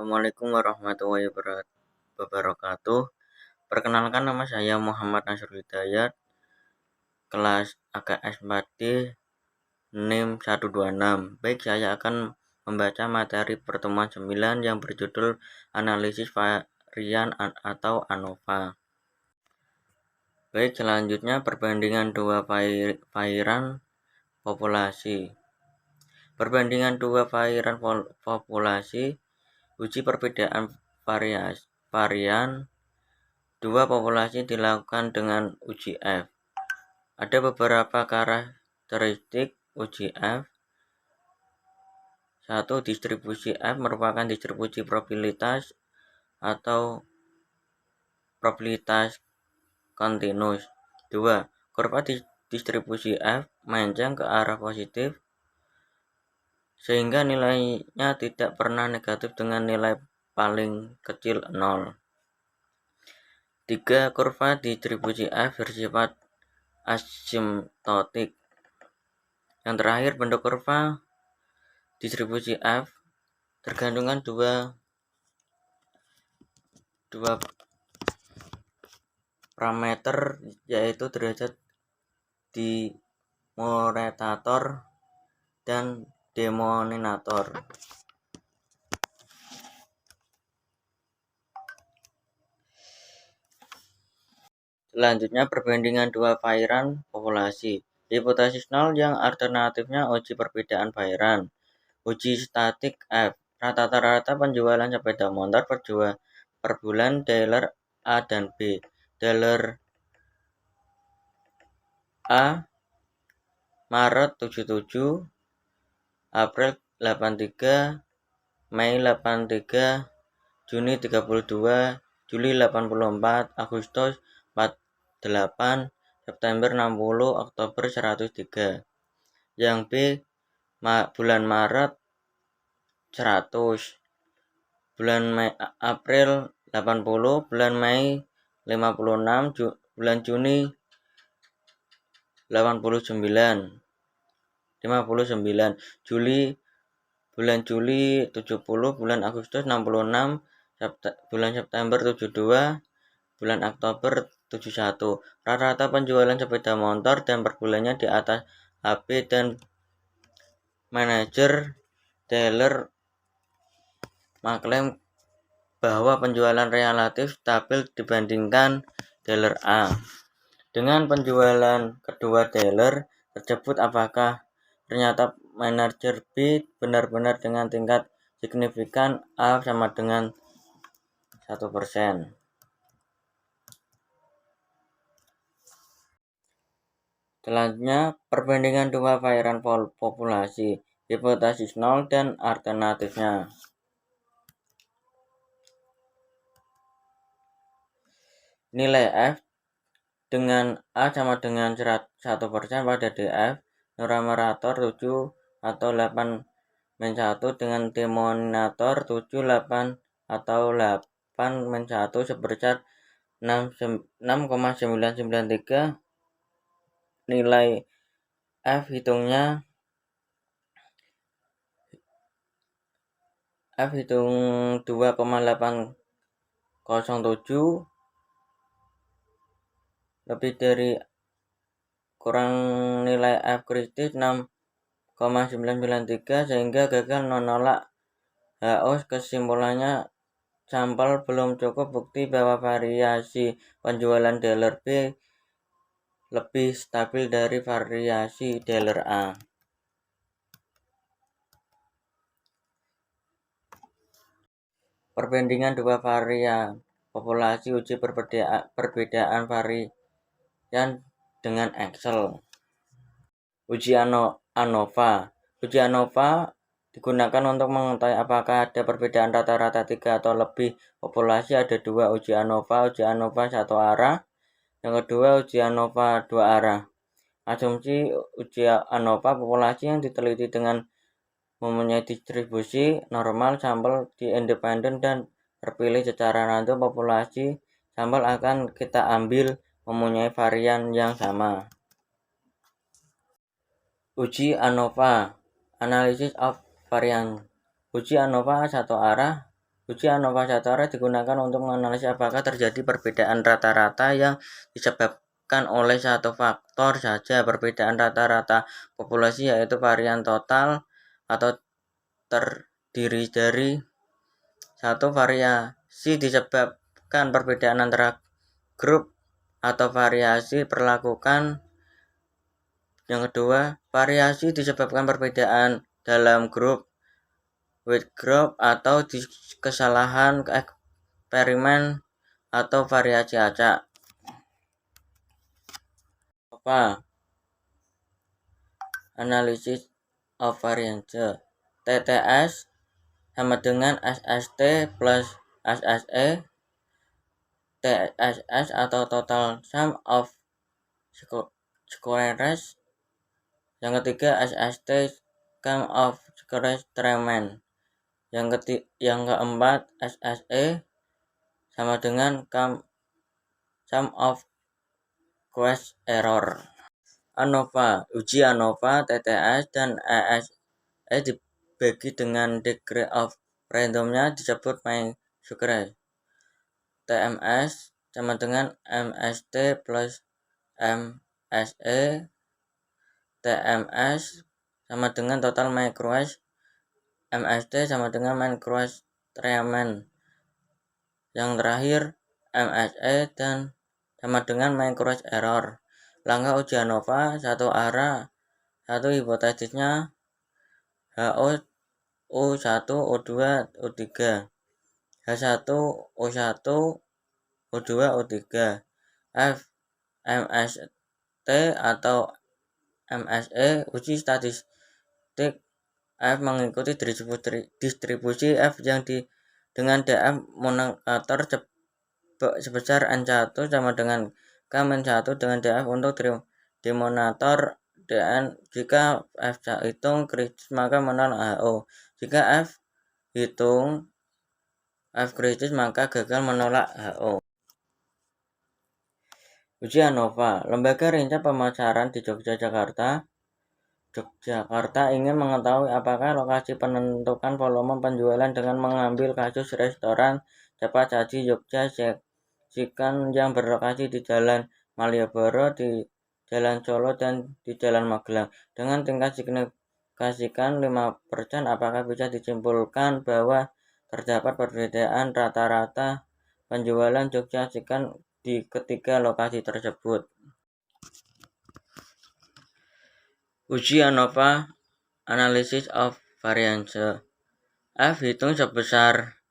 Assalamualaikum warahmatullahi wabarakatuh. Perkenalkan, nama saya Muhammad Nasrul Hidayat, kelas AKS 4D, NIM 126. Baik, saya akan membaca materi pertemuan 9 yang berjudul Analisis Varian atau ANOVA. Baik, selanjutnya perbandingan dua varian populasi. Perbandingan dua varian populasi. Uji perbedaan varian dua populasi dilakukan dengan uji F. Ada beberapa karakteristik uji F. 1. Distribusi F merupakan distribusi probabilitas atau probabilitas kontinus. 2. Kurva distribusi F menceng ke arah positif sehingga nilainya tidak pernah negatif dengan nilai paling kecil 0. 3. Kurva distribusi F bersifat asimptotik. Yang terakhir, bentuk kurva distribusi F tergantungkan dua parameter, yaitu derajat numerator dan denominator. Selanjutnya, perbandingan dua varian populasi. Hipotesis 0 yang alternatifnya uji perbedaan varian. Uji statik F. Rata-rata penjualan sepeda motor per bulan dealer A dan B. Dealer A Maret 77, April 83, Mei 83, Juni 32, Juli 84, Agustus 48, September 60, Oktober 103. Yang B bulan Maret 100, bulan April 80, bulan Mei 56, bulan Juni 59, bulan Juli 70, bulan Agustus 66, bulan September 72, bulan Oktober 71. Rata-rata penjualan sepeda motor dan per bulannya di atas HB dan manajer dealer mengklaim bahwa penjualan relatif stabil dibandingkan dealer A. Dengan penjualan kedua dealer tersebut, apakah ternyata manajer B benar-benar dengan tingkat signifikan A sama dengan 1%. Selanjutnya, perbandingan dua varian populasi, hipotesis 0 dan alternatifnya. Nilai F dengan A sama dengan 1% pada DF, numerator 7 atau 8-1 dengan denominator 7, 8 atau 8-1 sebesar 6,993. Nilai F hitung 2,807 lebih dari kurang nilai F kritis 6,993 sehingga gagal menolak HO. Kesimpulannya, sampel belum cukup bukti bahwa variasi penjualan dealer B lebih stabil dari variasi dealer A. Perbandingan dua varian populasi, uji perbedaan varian dengan Excel. Uji ANOVA. Uji ANOVA digunakan untuk mengetahui apakah ada perbedaan rata-rata 3 atau lebih populasi. Ada dua uji ANOVA satu arah, yang kedua uji ANOVA dua arah. Asumsi uji ANOVA populasi yang diteliti dengan mempunyai distribusi normal sampel di independen dan terpilih secara random. Populasi sampel akan kita ambil mempunyai varian yang sama. Uji ANOVA, Analysis of Variance. Uji ANOVA satu arah Uji ANOVA 1 arah digunakan untuk menganalisis apakah terjadi perbedaan rata-rata yang disebabkan oleh satu faktor saja. Perbedaan rata-rata populasi yaitu varian total atau terdiri dari satu variasi disebabkan perbedaan antara grup atau variasi perlakukan. Yang kedua, variasi disebabkan perbedaan dalam grup, weight group, atau kesalahan eksperimen atau variasi acak. Analysis of variance. TTS sama dengan SST plus SSE. TSS atau total sum of squares. Yang ketiga, SST sum of squares treatment. Yang keempat, SSE sama dengan sum of squares error. ANOVA, uji ANOVA, TTS, dan ESE dibagi dengan degree of freedomnya disebut main square. TMS sama dengan MST plus MSE. TMS sama dengan total macros. MST sama dengan macros treatment. Yang terakhir MSE dan sama dengan macros error. Langkah uji ANOVA satu arah. Satu hipotesisnya HO O1 O2 O3, H1 O1 O2 O3, F MST atau MSE. Uji statistik F mengikuti distribusi F yang dengan DF monokator sebesar N1 sama dengan K-1 dengan DF untuk denominator DN. Jika F hitung kritis maka menolak HO. Jika F hitung F kritis maka gagal menolak HO. Uji ANOVA. Lembaga Rincap Pemasaran di Yogyakarta ingin mengetahui apakah lokasi penentukan volume penjualan dengan mengambil kasus restoran cepat saji Jogja Chicken yang berlokasi di Jalan Malioboro, di Jalan Solo, dan di Jalan Magelang dengan tingkat signifikan 5%. Apakah bisa disimpulkan bahwa terdapat perbedaan rata-rata penjualan Jogja Chicken di ketiga lokasi tersebut? Uji ANOVA, Analysis of Variance. F hitung sebesar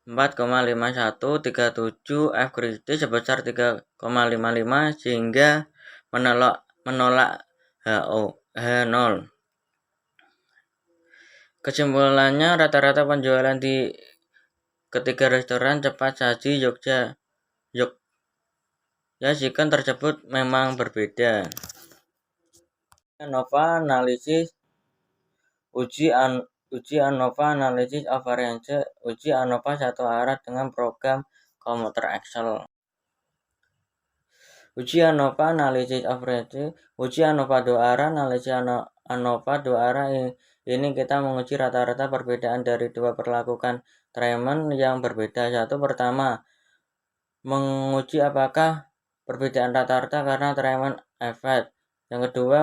4,5137, F kritis sebesar 3,55 sehingga menolak H0. Kesimpulannya, rata-rata penjualan di ketiga restoran cepat saji Jogja Chicken tersebut memang berbeda. ANOVA Analysis. Uji ANOVA Analysis of Variance. Uji ANOVA satu arah dengan program komputer Excel. Uji ANOVA Analysis of Variance. Uji ANOVA dua arah. Analisis ANOVA dua arah ini kita menguji rata-rata perbedaan dari dua perlakukan treatment yang berbeda. Satu, pertama, menguji apakah perbedaan rata-rata karena treatment effect. Yang kedua,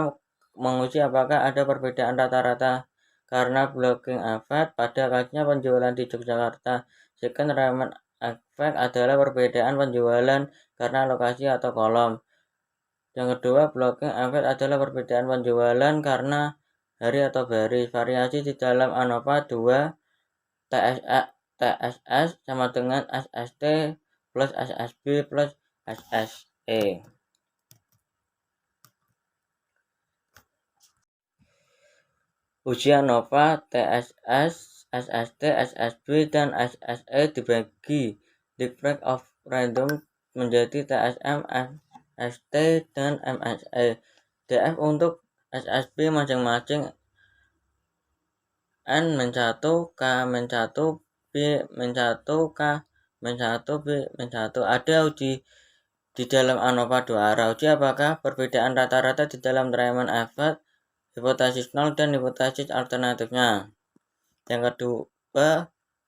menguji apakah ada perbedaan rata-rata karena blocking effect. Pada kasusnya penjualan di Yogyakarta Chicken, treatment effect adalah perbedaan penjualan karena lokasi atau kolom. Yang kedua, blocking effect adalah perbedaan penjualan karena hari atau baris. Variasi di dalam ANOVA 2 TSS sama dengan SST plus SSB plus SSE. Uji ANOVA TSS, SST, SSB, dan SSE dibagi degree of freedom menjadi TSM, SST, dan MSE. DF untuk SSB masing-masing N-1, K-1, B-1, K-1, B-1. Ada uji di dalam ANOVA dua arah. Uji apakah perbedaan rata-rata di dalam treatment effect, hipotesis nol dan hipotesis alternatifnya. Yang kedua,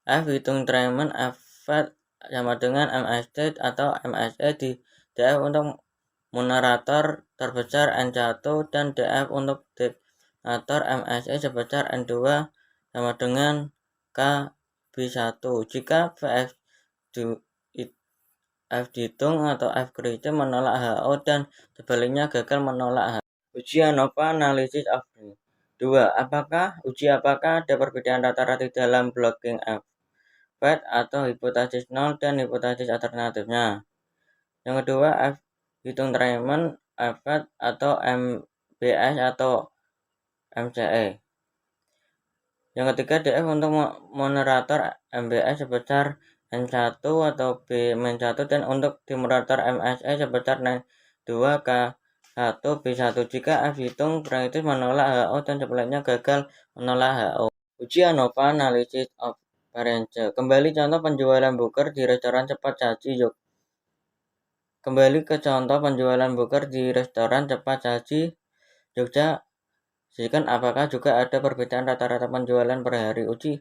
F hitung treatment effect sama dengan MST atau MSE di DF untuk moderator terbesar N1 dan DF untuk detonator MSE sebesar N2 sama dengan K B1. Jika VF F dihitung atau F kritis menolak HO dan sebaliknya gagal menolak HO. Uji ANOVA analisis of 2. Uji apakah ada perbedaan rata-rata dalam blocking effect atau hipotesis 0 dan hipotesis alternatifnya. Yang kedua, F hitung treatment effect atau MBS atau MCE. Yang ketiga, DF untuk moderator MBS sebesar N1 atau B-1 dan untuk dimoderator MSE sebesar N2 K1 B1. Jika F hitung kritis menolak HO dan sebaliknya gagal menolak HO. Uji ANOVA analysis of variance. Kembali contoh penjualan burger di restoran cepat saji Kembali ke contoh penjualan burger di restoran cepat saji Jogja. Sikan apakah juga ada perbedaan rata-rata penjualan per hari uji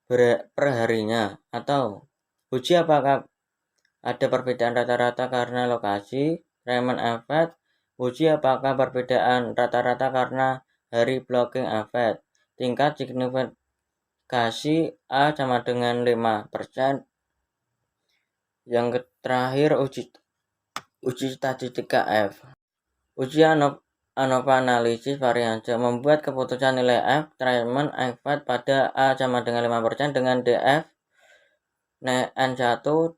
per harinya, atau uji apakah ada perbedaan rata-rata karena lokasi, Raymond effect, uji apakah perbedaan rata-rata karena hari blocking effect, tingkat signifikasi A sama dengan 5%. Yang terakhir uji statistika F. Uji ANOVA analisis variance membuat keputusan nilai F treatment effect pada A sama dengan 5% dengan DF N1 3-1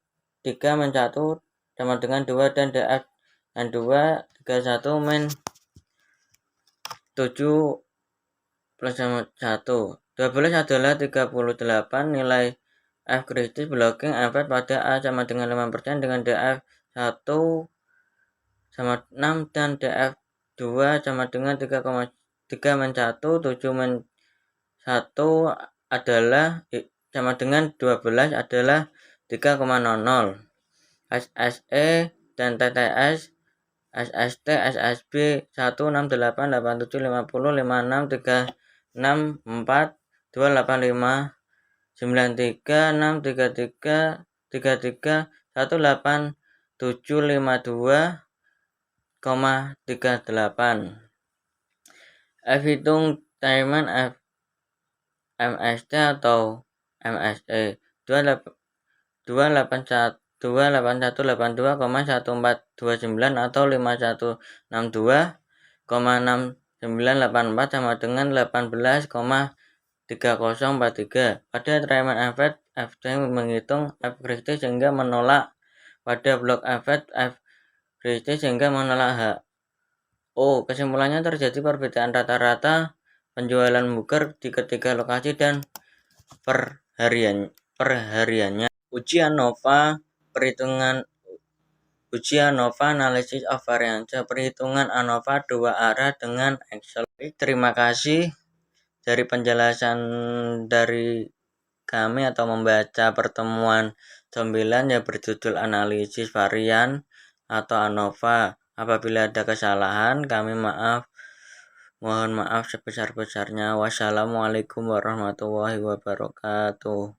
sama dengan 2 dan DF N2 31 min 7 plus 1. 12 adalah 38 nilai F kritis blocking effect pada A sama dengan 5% dengan DF 1 sama 6 dan DF 2 sama dengan 3,3 min 1, 7 min 1 adalah sama dengan 12 adalah 3,00. SSE dan TTS, SST, SSB 1688693964338 F hitung treatment F MST atau MSE 28182,1429 atau 5162,6984 sama dengan 18,3043. Pada treatment effect FT menghitung F kritis sehingga menolak, pada block effect F kritis sehingga menolak H. Kesimpulannya terjadi perbedaan rata-rata penjualan burger di ketiga lokasi dan perhariannya. Uji ANOVA analysis of variance. Perhitungan ANOVA dua arah dengan Excel. Terima kasih dari penjelasan dari kami atau membaca pertemuan 9 yang berjudul analisis varian atau ANOVA. Apabila ada kesalahan, mohon maaf sebesar-besarnya. Wassalamualaikum warahmatullahi wabarakatuh.